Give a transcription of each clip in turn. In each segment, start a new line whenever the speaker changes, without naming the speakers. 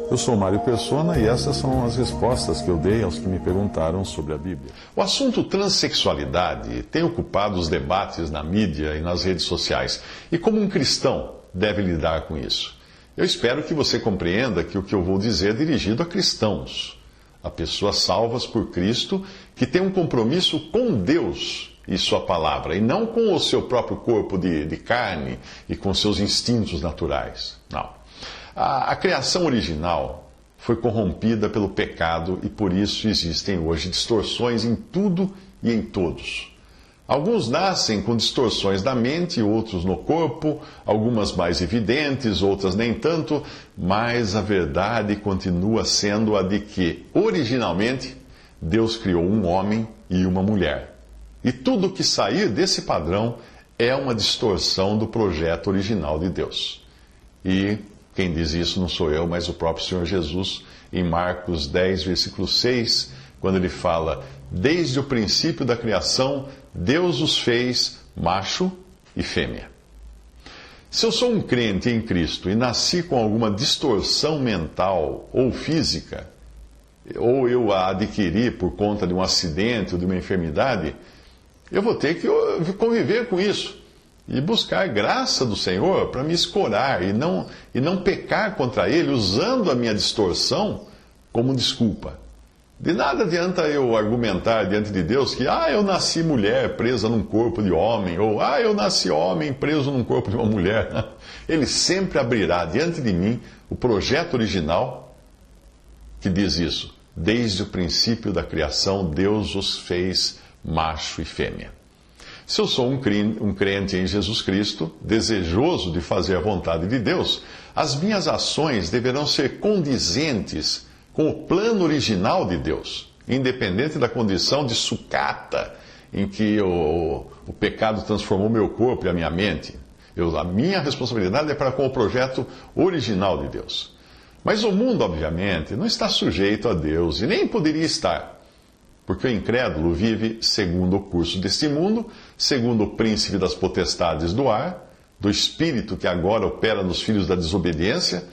Eu sou Mário Persona e essas são as respostas que eu dei aos que me perguntaram sobre a Bíblia.
O assunto transexualidade tem ocupado os debates na mídia e nas redes sociais. E como um cristão deve lidar com isso? Eu espero que você compreenda que o que eu vou dizer é dirigido a cristãos, a pessoas salvas por Cristo que têm um compromisso com Deus e sua palavra, e não com o seu próprio corpo de carne e com seus instintos naturais. Não. A criação original foi corrompida pelo pecado e por isso existem hoje distorções em tudo e em todos. Alguns nascem com distorções na mente, outros no corpo, algumas mais evidentes, outras nem tanto, mas a verdade continua sendo a de que, originalmente, Deus criou um homem e uma mulher. E tudo que sair desse padrão é uma distorção do projeto original de Deus. E quem diz isso não sou eu, mas o próprio Senhor Jesus, em Marcos 10, versículo 6, quando ele fala: desde o princípio da criação, Deus os fez macho e fêmea. Se eu sou um crente em Cristo e nasci com alguma distorção mental ou física, ou eu a adquiri por conta de um acidente ou de uma enfermidade, eu vou ter que conviver com isso e buscar graça do Senhor para me escorar e não pecar contra Ele usando a minha distorção como desculpa. De nada adianta eu argumentar diante de Deus que eu nasci mulher presa num corpo de homem, ou eu nasci homem preso num corpo de uma mulher. Ele sempre abrirá diante de mim o projeto original que diz isso. Desde o princípio da criação, Deus os fez macho e fêmea. Se eu sou um crente em Jesus Cristo, desejoso de fazer a vontade de Deus, as minhas ações deverão ser condizentes com o plano original de Deus, independente da condição de sucata em que o pecado transformou meu corpo e a minha mente. A minha responsabilidade é para com o projeto original de Deus. Mas o mundo, obviamente, não está sujeito a Deus e nem poderia estar. Porque o incrédulo vive segundo o curso deste mundo, segundo o príncipe das potestades do ar, do espírito que agora opera nos filhos da desobediência.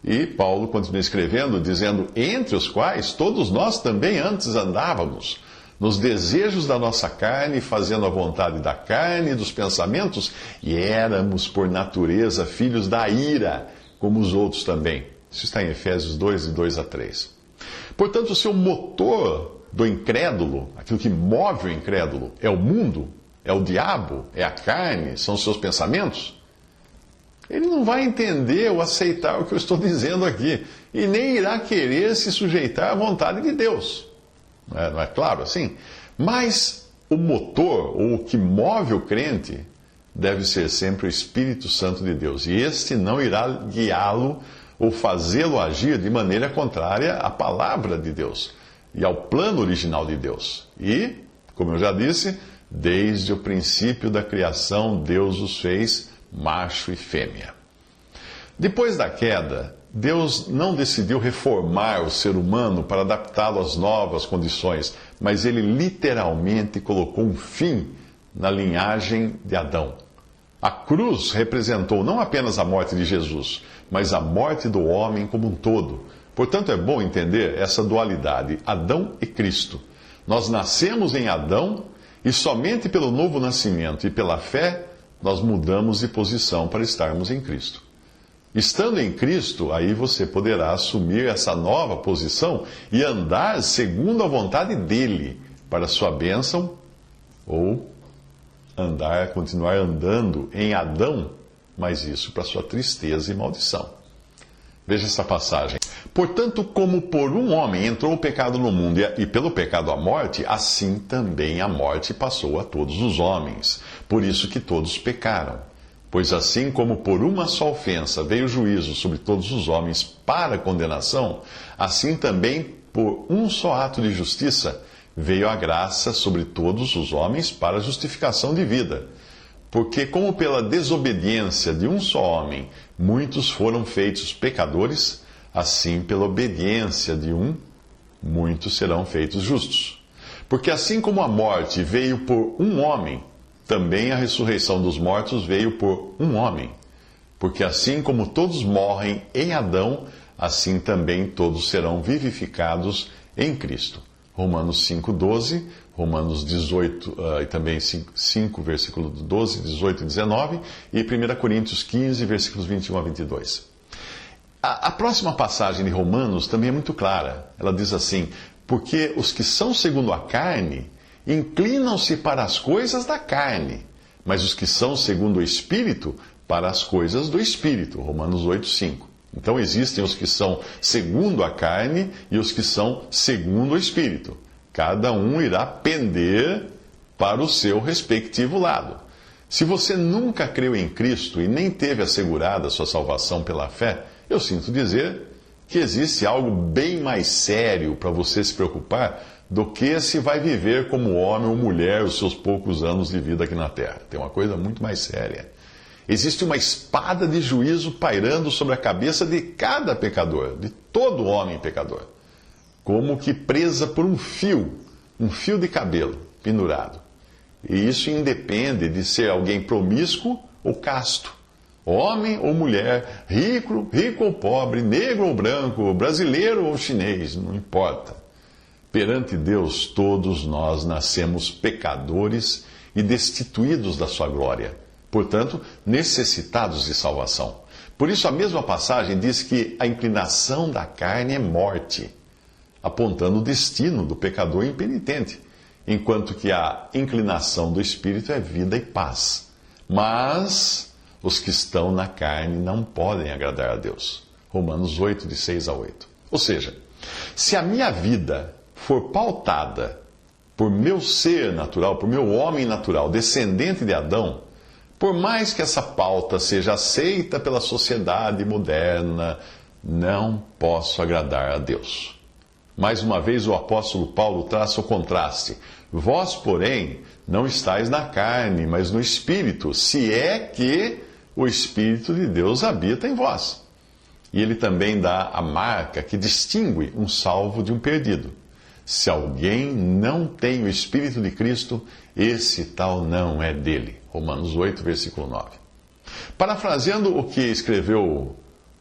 E Paulo continua escrevendo, dizendo: entre os quais todos nós também antes andávamos, nos desejos da nossa carne, fazendo a vontade da carne e dos pensamentos, e éramos por natureza filhos da ira, como os outros também. Isso está em Efésios 2, de 2 a 3. Portanto, se o motor do incrédulo, aquilo que move o incrédulo, é o mundo, é o diabo, é a carne, são os seus pensamentos, ele não vai entender ou aceitar o que eu estou dizendo aqui, e nem irá querer se sujeitar à vontade de Deus. Não é claro assim? Mas o motor, ou o que move o crente, deve ser sempre o Espírito Santo de Deus, e este não irá guiá-lo ou fazê-lo agir de maneira contrária à palavra de Deus e ao plano original de Deus. E, como eu já disse, desde o princípio da criação, Deus os fez macho e fêmea. Depois da queda, Deus não decidiu reformar o ser humano para adaptá-lo às novas condições, mas ele literalmente colocou um fim na linhagem de Adão. A cruz representou não apenas a morte de Jesus, mas a morte do homem como um todo. Portanto, é bom entender essa dualidade, Adão e Cristo. Nós nascemos em Adão e somente pelo novo nascimento e pela fé nós mudamos de posição para estarmos em Cristo. Estando em Cristo, aí você poderá assumir essa nova posição e andar segundo a vontade dele para a sua bênção, ou continuar andando em Adão, mas isso para sua tristeza e maldição. Veja essa passagem. Portanto, como por um homem entrou o pecado no mundo e pelo pecado a morte, assim também a morte passou a todos os homens. Por isso que todos pecaram. Pois assim como por uma só ofensa veio o juízo sobre todos os homens para condenação, assim também por um só ato de justiça veio a graça sobre todos os homens para justificação de vida. Porque como pela desobediência de um só homem muitos foram feitos pecadores, assim pela obediência de um, muitos serão feitos justos. Porque assim como a morte veio por um homem, também a ressurreição dos mortos veio por um homem. Porque assim como todos morrem em Adão, assim também todos serão vivificados em Cristo. Romanos 5,12, Romanos 18, e também 5, versículo 12, 18 e 19, e 1 Coríntios 15, versículos 21 a 22. A próxima passagem de Romanos também é muito clara. Ela diz assim: porque os que são segundo a carne inclinam-se para as coisas da carne, mas os que são segundo o Espírito, para as coisas do Espírito. Romanos 8, 5. Então existem os que são segundo a carne e os que são segundo o Espírito. Cada um irá pender para o seu respectivo lado. Se você nunca creu em Cristo e nem teve assegurada a sua salvação pela fé, eu sinto dizer que existe algo bem mais sério para você se preocupar do que se vai viver como homem ou mulher os seus poucos anos de vida aqui na Terra. Tem uma coisa muito mais séria. Existe uma espada de juízo pairando sobre a cabeça de cada pecador, de todo homem pecador, como que presa por um fio de cabelo pendurado. E isso independe de ser alguém promíscuo ou casto, homem ou mulher, rico ou pobre, negro ou branco, brasileiro ou chinês, não importa. Perante Deus, todos nós nascemos pecadores e destituídos da sua glória. Portanto, necessitados de salvação. Por isso, a mesma passagem diz que a inclinação da carne é morte, apontando o destino do pecador impenitente, enquanto que a inclinação do Espírito é vida e paz. Mas os que estão na carne não podem agradar a Deus. Romanos 8, de 6 a 8. Ou seja, se a minha vida for pautada por meu ser natural, por meu homem natural, descendente de Adão, por mais que essa pauta seja aceita pela sociedade moderna, não posso agradar a Deus. Mais uma vez, o apóstolo Paulo traça o contraste. Vós, porém, não estáis na carne, mas no Espírito, se é que o Espírito de Deus habita em vós. E ele também dá a marca que distingue um salvo de um perdido. Se alguém não tem o Espírito de Cristo, esse tal não é dele. Romanos 8, versículo 9. Parafraseando o que escreveu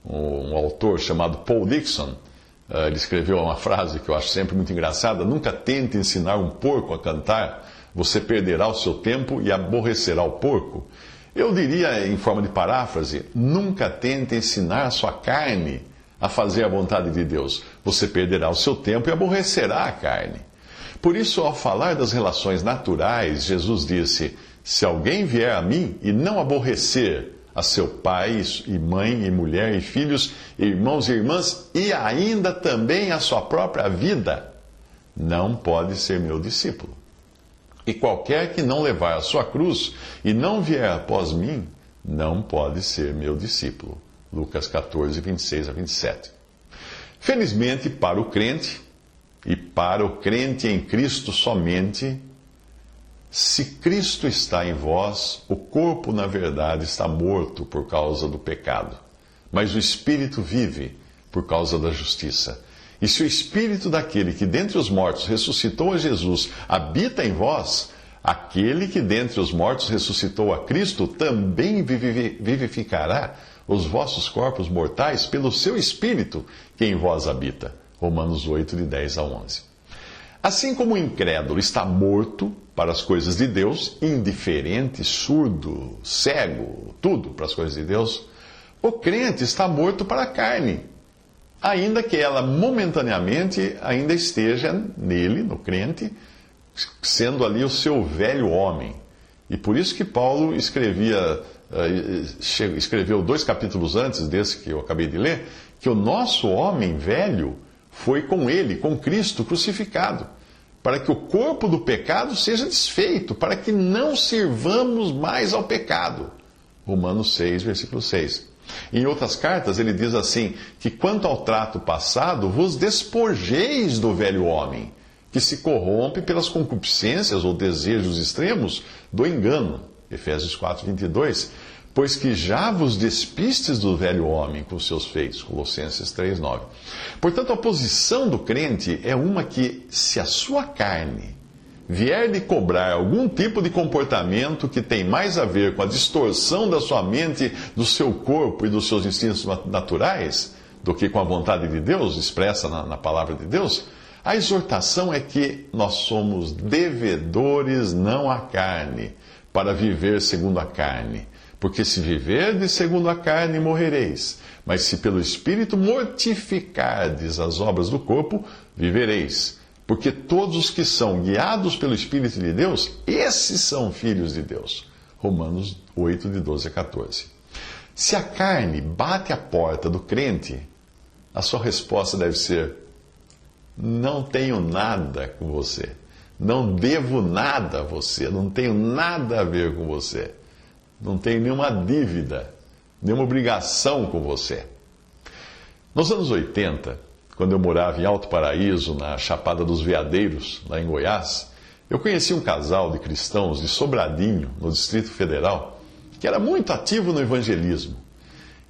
um autor chamado Paul Dixon, ele escreveu uma frase que eu acho sempre muito engraçada: nunca tente ensinar um porco a cantar, você perderá o seu tempo e aborrecerá o porco. Eu diria, em forma de paráfrase, nunca tente ensinar a sua carne a fazer a vontade de Deus. Você perderá o seu tempo e aborrecerá a carne. Por isso, ao falar das relações naturais, Jesus disse: se alguém vier a mim e não aborrecer a seu pai e mãe e mulher e filhos, irmãos e irmãs, e ainda também a sua própria vida, não pode ser meu discípulo. E qualquer que não levar a sua cruz e não vier após mim, não pode ser meu discípulo. Lucas 14, 26 a 27. Felizmente para o crente, e para o crente em Cristo somente, se Cristo está em vós, o corpo, na verdade, está morto por causa do pecado, mas o espírito vive por causa da justiça. E se o espírito daquele que dentre os mortos ressuscitou a Jesus habita em vós, aquele que dentre os mortos ressuscitou a Cristo também vivificará os vossos corpos mortais pelo seu espírito que em vós habita. Romanos 8, de 10 a 11. Assim como o incrédulo está morto para as coisas de Deus, indiferente, surdo, cego, tudo para as coisas de Deus, o crente está morto para a carne, ainda que ela momentaneamente ainda esteja nele, no crente, sendo ali o seu velho homem. E por isso que Paulo escreveu 2 capítulos antes desse que eu acabei de ler, que o nosso homem velho foi com ele, com Cristo crucificado, para que o corpo do pecado seja desfeito, para que não sirvamos mais ao pecado. Romanos 6, versículo 6. Em outras cartas ele diz assim, que quanto ao trato passado, vos despojeis do velho homem, que se corrompe pelas concupiscências ou desejos extremos do engano. Efésios 4, 22. Pois que já vos despistes do velho homem com seus feitos. Colossenses 3, 9. Portanto, a posição do crente é uma que, se a sua carne vier lhe cobrar algum tipo de comportamento que tem mais a ver com a distorção da sua mente, do seu corpo e dos seus instintos naturais, do que com a vontade de Deus, expressa na palavra de Deus, a exortação é que nós somos devedores não à carne, para viver segundo a carne. Porque se viverdes segundo a carne, morrereis. Mas se pelo Espírito mortificardes as obras do corpo, vivereis. Porque todos os que são guiados pelo Espírito de Deus, esses são filhos de Deus. Romanos 8, de 12 a 14. Se a carne bate à porta do crente, a sua resposta deve ser: não tenho nada com você. Não devo nada a você. Não tenho nada a ver com você. Não tenho nenhuma dívida, nenhuma obrigação com você. Nos anos 80, quando eu morava em Alto Paraíso, na Chapada dos Veadeiros, lá em Goiás, eu conheci um casal de cristãos de Sobradinho, no Distrito Federal, que era muito ativo no evangelismo.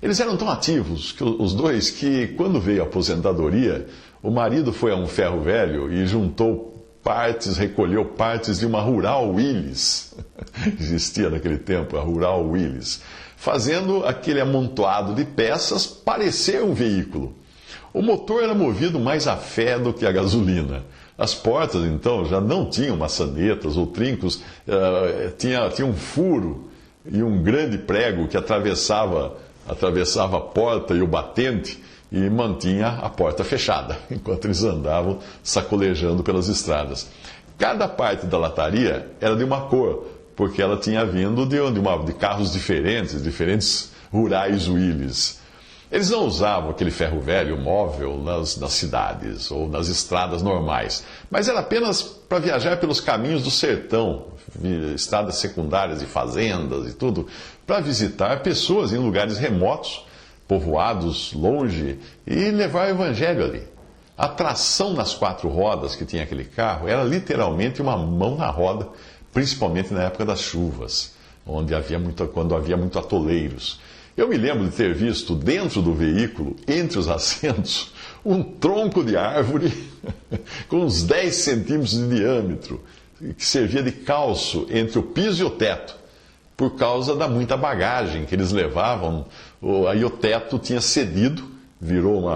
Eles eram tão ativos, os dois, que quando veio a aposentadoria, o marido foi a um ferro velho e recolheu partes de uma Rural Willys. Existia naquele tempo a Rural Willys, fazendo aquele amontoado de peças parecer um veículo. O motor era movido mais a fé do que a gasolina. As portas, então, já não tinham maçanetas ou trincos, tinha um furo e um grande prego que atravessava a porta e o batente e mantinha a porta fechada, enquanto eles andavam sacolejando pelas estradas. Cada parte da lataria era de uma cor, porque ela tinha vindo de carros diferentes Rurais Willys. Eles não usavam aquele ferro velho móvel nas cidades ou nas estradas normais, mas era apenas para viajar pelos caminhos do sertão, estradas secundárias e fazendas e tudo, para visitar pessoas em lugares remotos, povoados longe, e levar o evangelho ali. A tração nas 4 rodas que tinha aquele carro era literalmente uma mão na roda, principalmente na época das chuvas, quando havia muito atoleiros. Eu me lembro de ter visto dentro do veículo, entre os assentos, um tronco de árvore com uns 10 centímetros de diâmetro, que servia de calço entre o piso e o teto, por causa da muita bagagem que eles levavam. Aí o teto tinha cedido, virou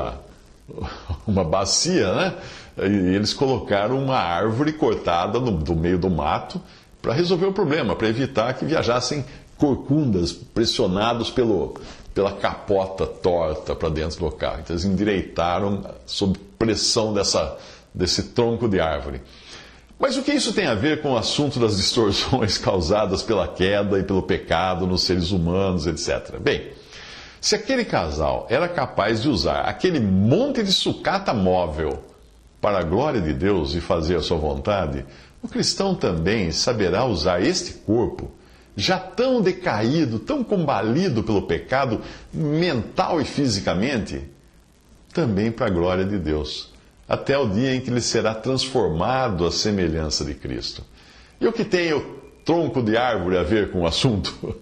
uma bacia, né? E eles colocaram uma árvore cortada do meio do mato para resolver o problema, para evitar que viajassem corcundas pressionados pela capota torta para dentro do carro. Então eles endireitaram sob pressão desse tronco de árvore. Mas o que isso tem a ver com o assunto das distorções causadas pela queda e pelo pecado nos seres humanos, etc.? Bem, se aquele casal era capaz de usar aquele monte de sucata móvel para a glória de Deus e fazer a sua vontade, o cristão também saberá usar este corpo, já tão decaído, tão combalido pelo pecado, mental e fisicamente, também para a glória de Deus, até o dia em que ele será transformado à semelhança de Cristo. E o que tem o tronco de árvore a ver com o assunto?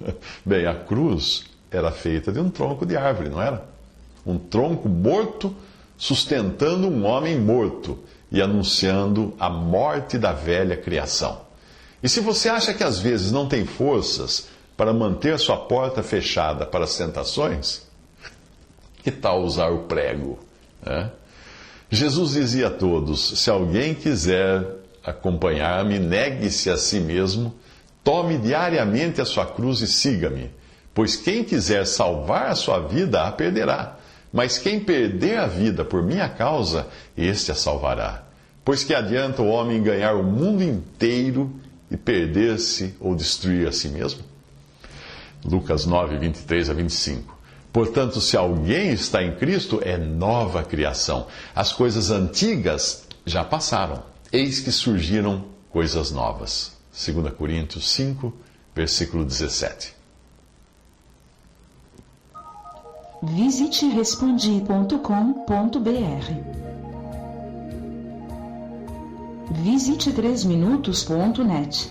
Bem, a cruz era feita de um tronco de árvore, não era? Um tronco morto sustentando um homem morto e anunciando a morte da velha criação. E se você acha que às vezes não tem forças para manter sua porta fechada para as tentações, que tal usar o prego, né? Jesus dizia a todos: se alguém quiser acompanhar-me, negue-se a si mesmo, tome diariamente a sua cruz e siga-me. Pois quem quiser salvar a sua vida, a perderá. Mas quem perder a vida por minha causa, este a salvará. Pois que adianta o homem ganhar o mundo inteiro e perder-se ou destruir a si mesmo? Lucas 9, 23 a 25. Portanto, se alguém está em Cristo, é nova criação. As coisas antigas já passaram. Eis que surgiram coisas novas. 2 Coríntios 5, versículo 17.
Visite respondi.com.br. Visite 3minutos.net.